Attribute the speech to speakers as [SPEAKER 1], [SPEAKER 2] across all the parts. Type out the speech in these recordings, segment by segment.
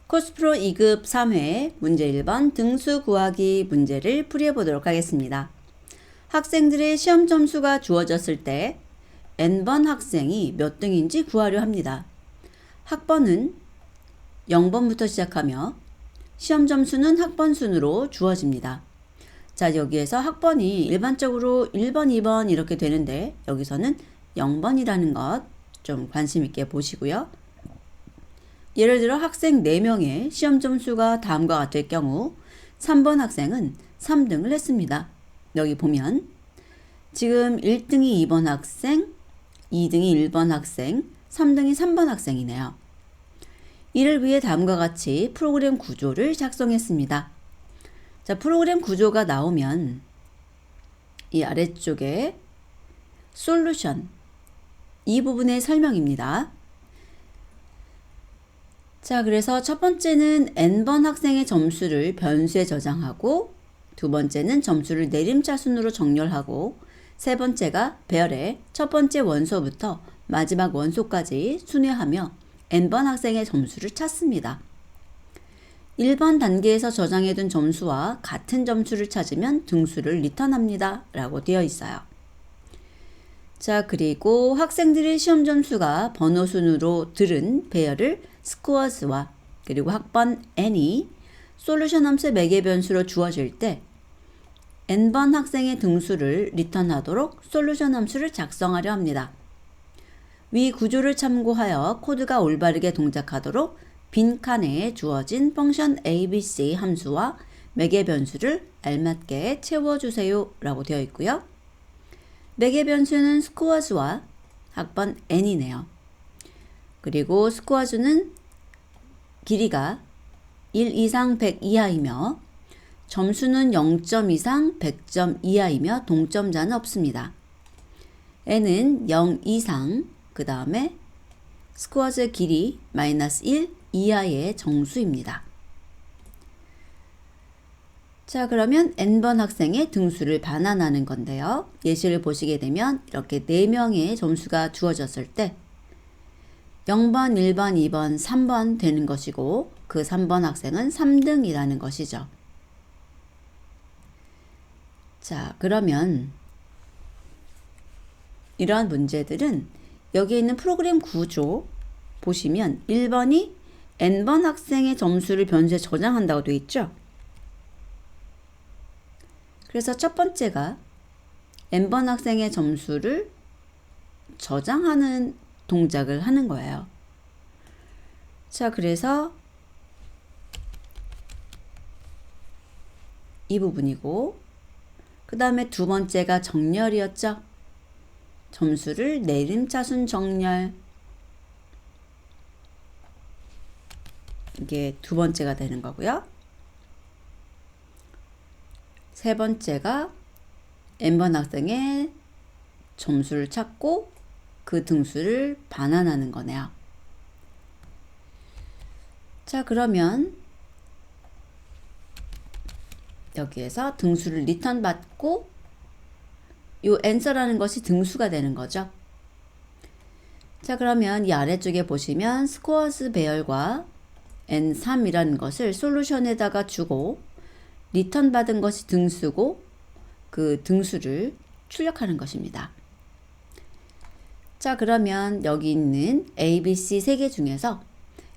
[SPEAKER 1] 코스프로 2급 3회 문제 1번 등수 구하기 문제를 풀이해보도록 하겠습니다. 학생들의 시험 점수가 주어졌을 때 n번 학생이 몇 등인지 구하려 합니다. 학번은 0번부터 시작하며 시험 점수는 학번 순으로 주어집니다. 자, 여기에서 학번이 일반적으로 1번, 2번 이렇게 되는데 여기서는 0번이라는 것 좀 관심 있게 보시고요. 예를 들어 학생 4명의 시험 점수가 다음과 같을 경우 3번 학생은 3등을 했습니다. 여기 보면 지금 1등이 2번 학생, 2등이 1번 학생, 3등이 3번 학생이네요. 이를 위해 다음과 같이 프로그램 구조를 작성했습니다. 자, 프로그램 구조가 나오면 이 아래쪽에 솔루션, 이 부분의 설명입니다. 자, 그래서 첫 번째는 n번 학생의 점수를 변수에 저장하고, 두 번째는 점수를 내림차순으로 정렬하고, 세 번째가 배열의 첫 번째 원소부터 마지막 원소까지 순회하며 n번 학생의 점수를 찾습니다. 1번 단계에서 저장해둔 점수와 같은 점수를 찾으면 등수를 리턴합니다. 라고 되어 있어요. 자, 그리고 학생들의 시험 점수가 번호 순으로 들은 배열을 스코어스와 그리고 학번 n이 솔루션 함수의 매개 변수로 주어질 때 n번 학생의 등수를 리턴하도록 솔루션 함수를 작성하려 합니다. 위 구조를 참고하여 코드가 올바르게 동작하도록 빈칸에 주어진 펑션 abc 함수와 매개 변수를 알맞게 채워주세요 라고 되어 있고요. 매개 변수는 스코어즈와 학번 n이네요. 그리고 스코어즈는 길이가 1 이상 100 이하이며 점수는 0점 이상 100점 이하이며 동점자는 없습니다. n은 0 이상 그 다음에 스코어즈의 길이 -1 이하의 정수입니다. 자, 그러면 n번 학생의 등수를 반환하는 건데요. 예시를 보시게 되면 이렇게 4명의 점수가 주어졌을 때 0번, 1번, 2번, 3번 되는 것이고 그 3번 학생은 3등이라는 것이죠. 자, 그러면 이러한 문제들은 여기에 있는 프로그램 구조 보시면 1번이 n번 학생의 점수를 변수에 저장한다고 되어 있죠. 그래서 첫 번째가 n번 학생의 점수를 저장하는 동작을 하는 거예요. 자, 그래서 이 부분이고 그 다음에 두 번째가 정렬이었죠. 점수를 내림차순 정렬, 이게 두 번째가 되는 거고요. 세 번째가 n번 학생의 점수를 찾고 그 등수를 반환하는 거네요. 자, 그러면 여기에서 등수를 리턴 받고 이 answer라는 것이 등수가 되는 거죠. 자, 그러면 이 아래쪽에 보시면 스코어스 배열과 n3이라는 것을 솔루션에다가 주고 리턴 받은 것이 등수고 그 등수를 출력하는 것입니다. 자, 그러면 여기 있는 A, B, C 3개 중에서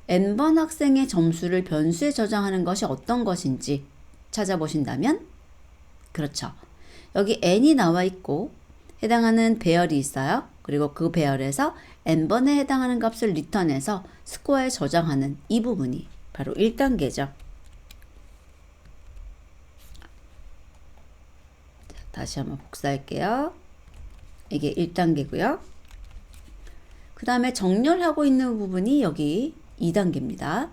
[SPEAKER 1] n번 학생의 점수를 변수에 저장하는 것이 어떤 것인지 찾아보신다면, 그렇죠. 여기 n이 나와 있고 해당하는 배열이 있어요. 그리고 그 배열에서 n번에 해당하는 값을 리턴해서 스코어에 저장하는 이 부분이 바로 1단계죠. 다시 한번 복사할게요. 이게 1단계고요. 그 다음에 정렬하고 있는 부분이 여기 2단계입니다.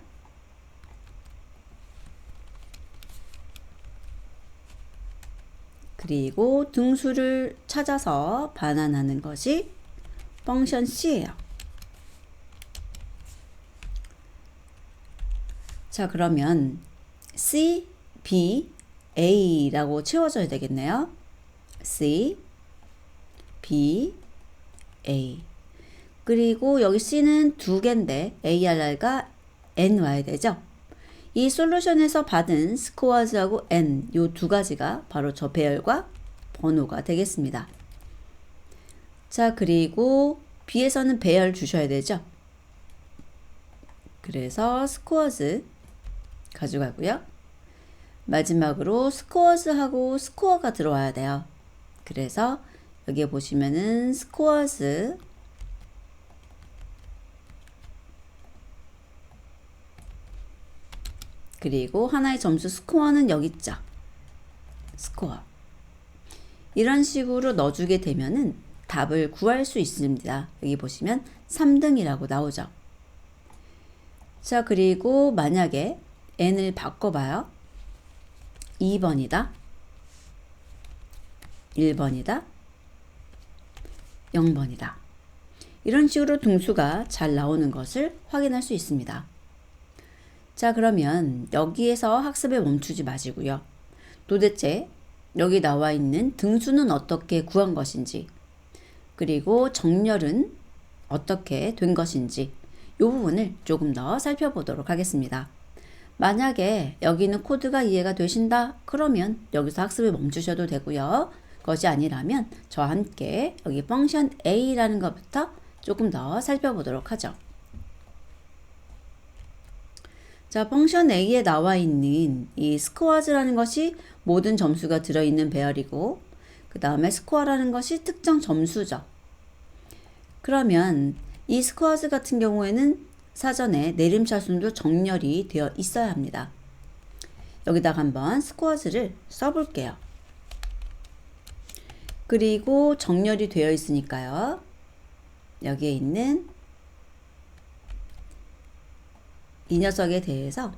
[SPEAKER 1] 그리고 등수를 찾아서 반환하는 것이 펑션 C예요. 자, 그러면 C, B, A라고 채워줘야 되겠네요. C, B, A. 그리고 여기 C는 2개인데 ARR가 N 와야 되죠. 이 솔루션에서 받은 scores하고 n 요 두 가지가 바로 저 배열과 번호가 되겠습니다. 자, 그리고 B에서는 배열 주셔야 되죠. 그래서 scores 가져가고요. 마지막으로 scores하고 score가 들어와야 돼요. 그래서 여기에 보시면은 scores 그리고 하나의 점수 스코어는 여기 있죠. 스코어. 이런 식으로 넣어주게 되면은 답을 구할 수 있습니다. 여기 보시면 3등이라고 나오죠. 자, 그리고 만약에 n을 바꿔봐요. 2번이다. 1번이다. 0번이다. 이런 식으로 등수가 잘 나오는 것을 확인할 수 있습니다. 자, 그러면 여기에서 학습에 멈추지 마시고요. 도대체 여기 나와 있는 등수는 어떻게 구한 것인지, 그리고 정렬은 어떻게 된 것인지 이 부분을 조금 더 살펴보도록 하겠습니다. 만약에 여기는 코드가 이해가 되신다? 그러면 여기서 학습을 멈추셔도 되고요. 그것이 아니라면 저와 함께 여기 펑션 A라는 것부터 조금 더 살펴보도록 하죠. 자, 펑션 A에 나와 있는 이 scores라는 것이 모든 점수가 들어있는 배열이고, 그 다음에 score라는 것이 특정 점수죠. 그러면 이 scores 같은 경우에는 사전에 내림차순도 정렬이 되어 있어야 합니다. 여기다가 한번 scores를 써볼게요. 그리고 정렬이 되어 있으니까요. 여기에 있는 이 녀석에 대해서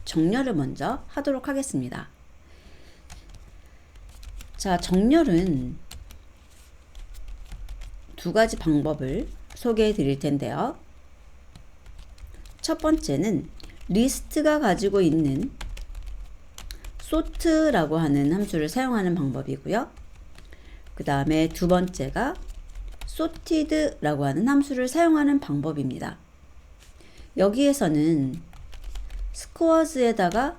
[SPEAKER 1] 정렬을 먼저 하도록 하겠습니다. 자, 정렬은 두 가지 방법을 소개해 드릴 텐데요. 첫 번째는 리스트가 가지고 있는 sort라고 하는 함수를 사용하는 방법이고요. 그 다음에 두 번째가 sorted라고 하는 함수를 사용하는 방법입니다. 여기에서는 scores에다가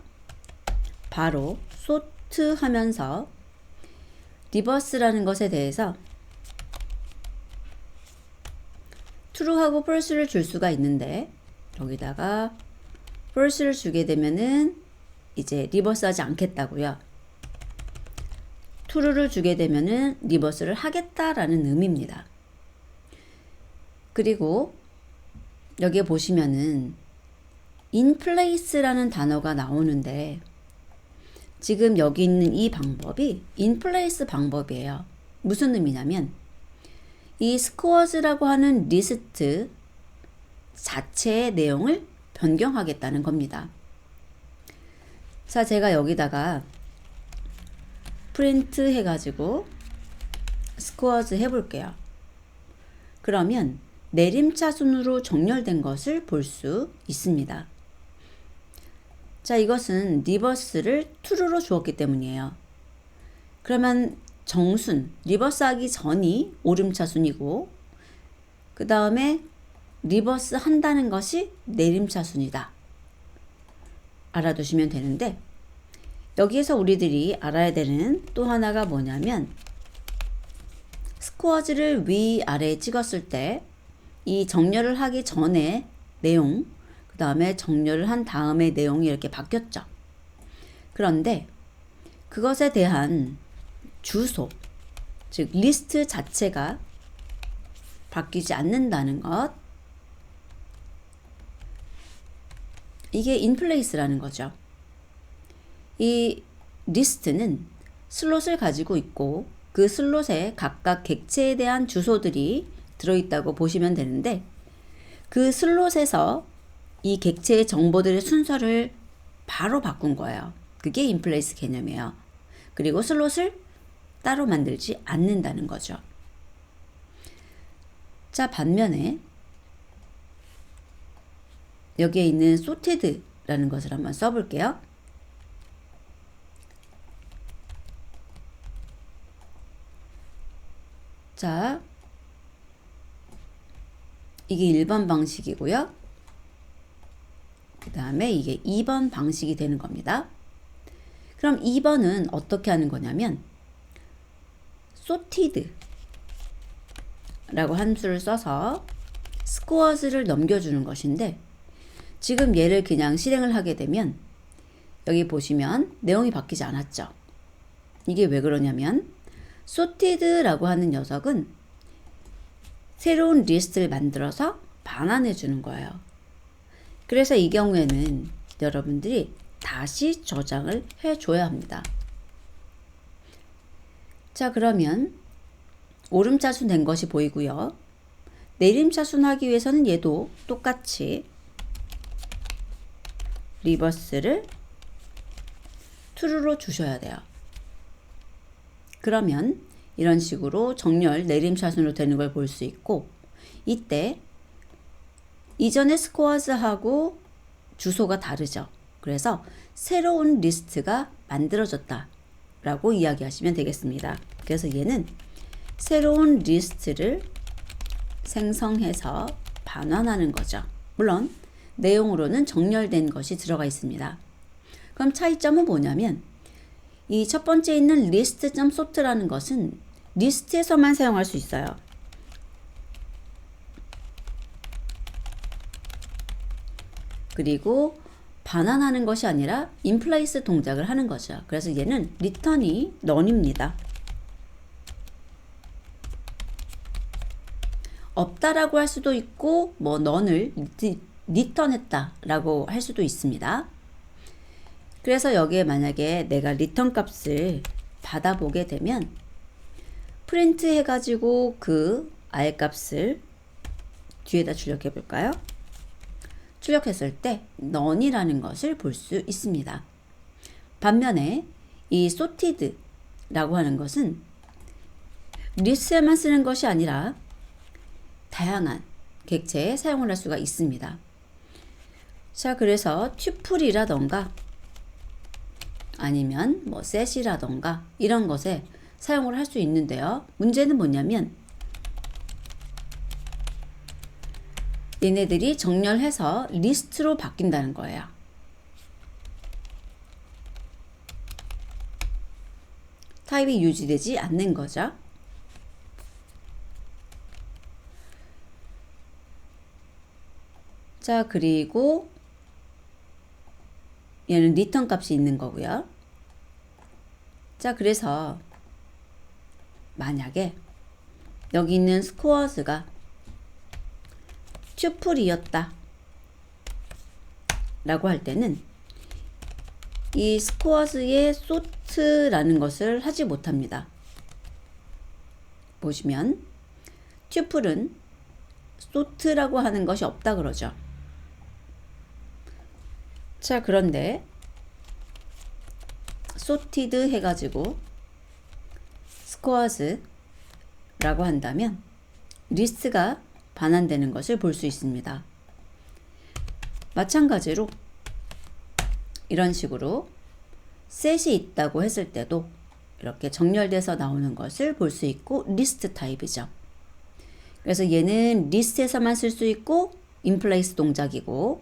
[SPEAKER 1] 바로 sort 하면서 reverse라는 것에 대해서 true하고 false를 줄 수가 있는데, 여기다가 false를 주게 되면은 이제 reverse 하지 않겠다고요. true를 주게 되면은 reverse를 하겠다라는 의미입니다. 그리고 여기에 보시면은 in place라는 단어가 나오는데, 지금 여기 있는 이 방법이 in place 방법이에요. 무슨 의미냐면 이 scores라고 하는 리스트 자체의 내용을 변경하겠다는 겁니다. 자, 제가 여기다가 프린트 해가지고 scores 해볼게요. 그러면 내림차순으로 정렬된 것을 볼 수 있습니다. 자, 이것은 리버스를 true로 주었기 때문이에요. 그러면 정순, 리버스 하기 전이 오름차순이고, 그 다음에 리버스 한다는 것이 내림차순이다. 알아두시면 되는데, 여기에서 우리들이 알아야 되는 또 하나가 뭐냐면, 스코어즈를 위아래에 찍었을 때 이 정렬을 하기 전에 내용, 그 다음에 정렬을 한 다음에 내용이 이렇게 바뀌었죠. 그런데 그것에 대한 주소, 즉 리스트 자체가 바뀌지 않는다는 것, 이게 인플레이스라는 거죠. 이 리스트는 슬롯을 가지고 있고 그 슬롯에 각각 객체에 대한 주소들이 들어있다고 보시면 되는데, 그 슬롯에서 이 객체의 정보들의 순서를 바로 바꾼 거예요. 그게 인플레이스 개념이에요. 그리고 슬롯을 따로 만들지 않는다는 거죠. 자, 반면에 여기에 있는 sorted라는 것을 한번 써볼게요. 자, 이게 1번 방식이고요. 그 다음에 이게 2번 방식이 되는 겁니다. 그럼 2번은 어떻게 하는 거냐면 sorted 라고 함수를 써서 scores를 넘겨주는 것인데, 지금 얘를 그냥 실행을 하게 되면 여기 보시면 내용이 바뀌지 않았죠. 이게 왜 그러냐면 sorted라고 하는 녀석은 새로운 리스트를 만들어서 반환해 주는 거예요. 그래서 이 경우에는 여러분들이 다시 저장을 해줘야 합니다. 자, 그러면 오름차순 된 것이 보이고요. 내림차순 하기 위해서는 얘도 똑같이 리버스를 true로 주셔야 돼요. 그러면 이런 식으로 정렬 내림차순으로 되는 걸 볼 수 있고, 이때 이전의 scores하고 주소가 다르죠. 그래서 새로운 리스트가 만들어졌다 라고 이야기하시면 되겠습니다. 그래서 얘는 새로운 리스트를 생성해서 반환하는 거죠. 물론 내용으로는 정렬된 것이 들어가 있습니다. 그럼 차이점은 뭐냐면 이 첫 번째 있는 list.sort라는 것은 리스트에서만 사용할 수 있어요. 그리고 반환하는 것이 아니라 인플레이스 동작을 하는 거죠. 그래서 얘는 return이 none입니다. 없다라고 할 수도 있고 뭐 none을 return했다 라고 할 수도 있습니다. 그래서 여기에 만약에 내가 return 값을 받아보게 되면 프린트 해가지고 그 r 값을 뒤에다 출력해 볼까요? 출력했을 때 none이라는 것을 볼 수 있습니다. 반면에 이 sorted 라고 하는 것은 리스트에만 쓰는 것이 아니라 다양한 객체에 사용을 할 수가 있습니다. 자, 그래서 튜플이라던가 아니면 뭐 set이라던가 이런 것에 사용을 할 수 있는데요. 문제는 뭐냐면 얘네들이 정렬해서 리스트로 바뀐다는 거예요. 타입이 유지되지 않는 거죠. 자, 그리고 얘는 리턴 값이 있는 거고요. 자, 그래서 만약에 여기 있는 scores가 튜플이었다 라고 할 때는 이 scores의 sort라는 것을 하지 못합니다. 보시면 튜플은 sort라고 하는 것이 없다 그러죠. 자, 그런데 sorted 해가지고 scores라고 한다면 리스트가 반환되는 것을 볼 수 있습니다. 마찬가지로 이런 식으로 set이 있다고 했을 때도 이렇게 정렬돼서 나오는 것을 볼 수 있고 리스트 타입이죠. 그래서 얘는 리스트에서만 쓸 수 있고 인플레이스 동작이고,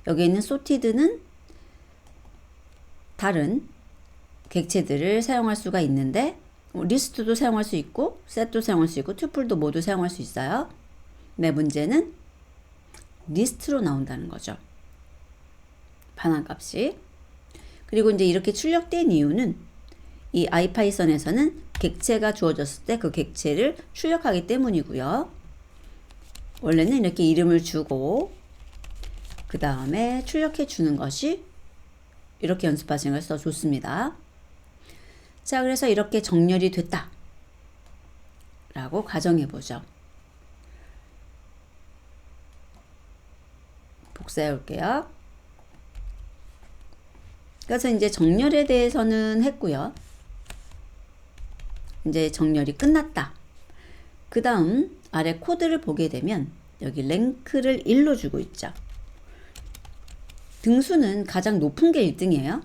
[SPEAKER 1] 여기 있는 sorted는 다른 객체들을 사용할 수가 있는데 리스트도 사용할 수 있고 set도 사용할 수 있고 튜플도 모두 사용할 수 있어요. 네, 문제는 리스트로 나온다는 거죠. 반환 값이. 그리고 이제 이렇게 출력된 이유는 이 아이파이썬에서는 객체가 주어졌을 때 그 객체를 출력하기 때문이고요. 원래는 이렇게 이름을 주고 그 다음에 출력해 주는 것이 이렇게 연습하시는 걸 써 좋습니다. 자, 그래서 이렇게 정렬이 됐다 라고 가정해 보죠. 복사해 올게요. 그래서 이제 정렬에 대해서는 했고요. 이제 정렬이 끝났다. 그 다음 아래 코드를 보게 되면 여기 랭크를 1로 주고 있죠. 등수는 가장 높은 게 1등이에요.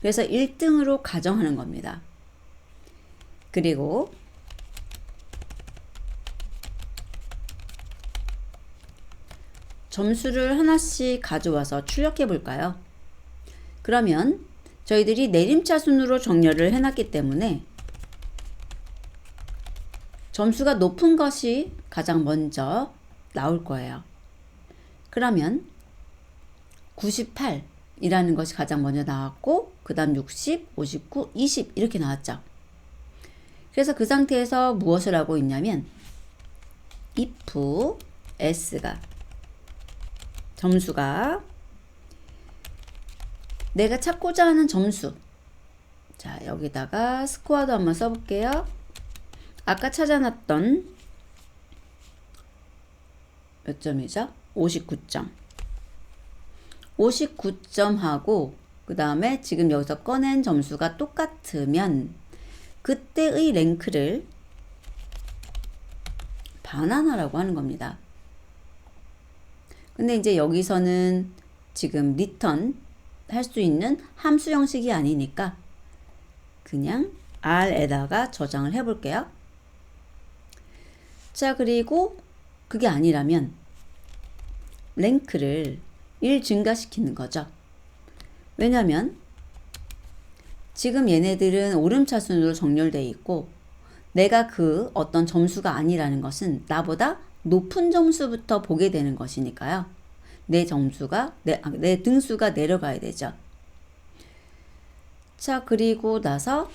[SPEAKER 1] 그래서 1등으로 가정하는 겁니다. 그리고 점수를 하나씩 가져와서 출력해 볼까요? 그러면 저희들이 내림차순으로 정렬을 해놨기 때문에 점수가 높은 것이 가장 먼저 나올 거예요. 그러면 98이라는 것이 가장 먼저 나왔고 그 다음 60, 59, 20 이렇게 나왔죠. 그래서 그 상태에서 무엇을 하고 있냐면 if s가 점수가 내가 찾고자 하는 점수, 자 여기다가 스코어도 한번 써볼게요. 아까 찾아놨던 몇 점이죠? 59점. 59점하고 그 다음에 지금 여기서 꺼낸 점수가 똑같으면 그때의 랭크를 반환하라고 하는 겁니다. 근데 이제 여기서는 지금 리턴 할 수 있는 함수 형식이 아니니까 그냥 R에다가 저장을 해 볼게요. 자, 그리고 그게 아니라면 랭크를 1 증가시키는 거죠. 왜냐면 지금 얘네들은 오름차순으로 정렬되어 있고 내가 그 어떤 점수가 아니라는 것은 나보다 높은 점수부터 보게 되는 것이니까요. 내 점수가 내 등수가 내려가야 되죠. 자, 그리고 나서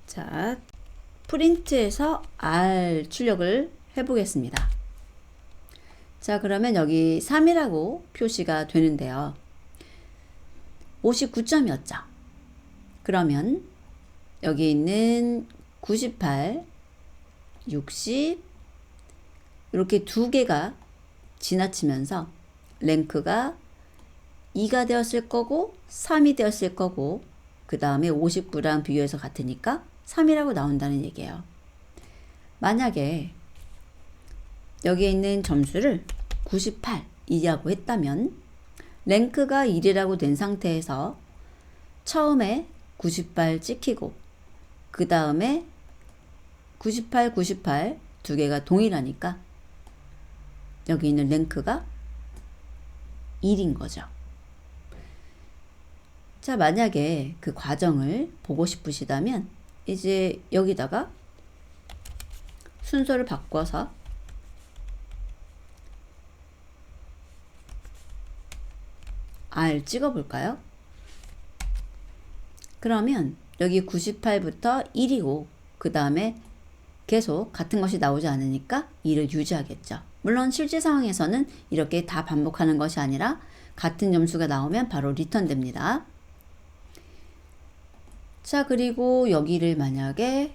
[SPEAKER 1] 자, 프린트에서 R 출력을 해 보겠습니다. 자, 그러면 여기 3이라고 표시가 되는데요. 59점이었죠. 그러면 여기 있는 98, 60 이렇게 두 개가 지나치면서 랭크가 2가 되었을 거고 3이 되었을 거고 그 다음에 59랑 비교해서 같으니까 3이라고 나온다는 얘기예요. 만약에 여기에 있는 점수를 98이라고 했다면 랭크가 1이라고 된 상태에서 처음에 98 찍히고 그 다음에 98, 98 두 개가 동일하니까 여기 있는 랭크가 1인 거죠. 자, 만약에 그 과정을 보고 싶으시다면 이제 여기다가 순서를 바꿔서 R 찍어 볼까요? 그러면 여기 98부터 1이고 그 다음에 계속 같은 것이 나오지 않으니까 2를 유지하겠죠. 물론 실제 상황에서는 이렇게 다 반복하는 것이 아니라 같은 점수가 나오면 바로 리턴 됩니다. 자, 그리고 여기를 만약에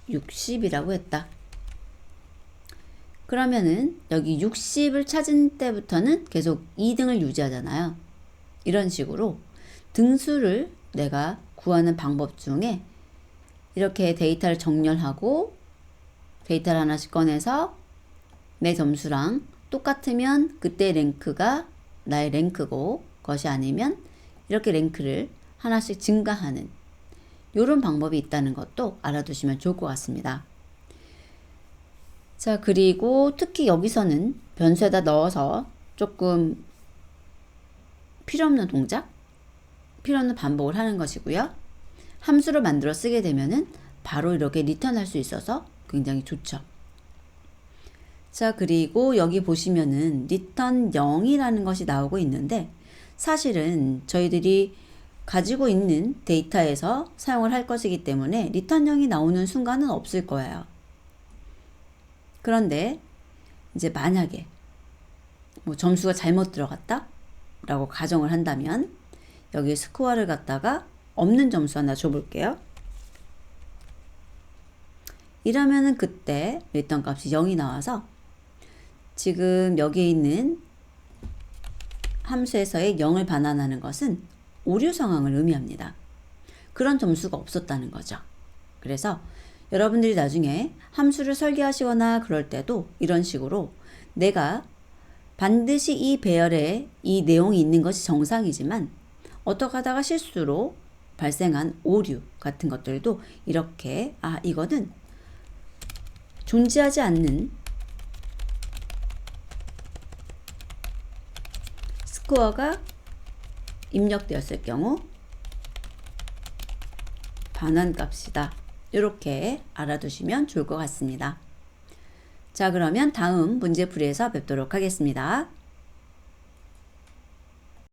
[SPEAKER 1] 60이라고 했다. 그러면은 여기 60을 찾은 때부터는 계속 2등을 유지하잖아요. 이런 식으로 등수를 내가 구하는 방법 중에 이렇게 데이터를 정렬하고 데이터를 하나씩 꺼내서 내 점수랑 똑같으면 그때 랭크가 나의 랭크고 그것이 아니면 이렇게 랭크를 하나씩 증가하는 이런 방법이 있다는 것도 알아두시면 좋을 것 같습니다. 자, 그리고 특히 여기서는 변수에다 넣어서 조금 필요 없는 동작, 필요 없는 반복을 하는 것이고요. 함수를 만들어 쓰게 되면은 바로 이렇게 리턴할 수 있어서 굉장히 좋죠. 자, 그리고 여기 보시면은 리턴 0이라는 것이 나오고 있는데 사실은 저희들이 가지고 있는 데이터에서 사용을 할 것이기 때문에 리턴 0이 나오는 순간은 없을 거예요. 그런데 이제 만약에 뭐 점수가 잘못 들어갔다 라고 가정을 한다면 여기 스코어를 갖다가 없는 점수 하나 줘볼게요. 이러면은 그때 리턴 값이 0이 나와서 지금 여기에 있는 함수에서의 0을 반환하는 것은 오류 상황을 의미합니다. 그런 점수가 없었다는 거죠. 그래서 여러분들이 나중에 함수를 설계하시거나 그럴 때도 이런 식으로 내가 반드시 이 배열에 이 내용이 있는 것이 정상이지만 어떻게 하다가 실수로 발생한 오류 같은 것들도 이렇게 이거는 존재하지 않는 스코어가 입력되었을 경우 반환값이다. 이렇게 알아두시면 좋을 것 같습니다. 자, 그러면 다음 문제풀이에서 뵙도록 하겠습니다.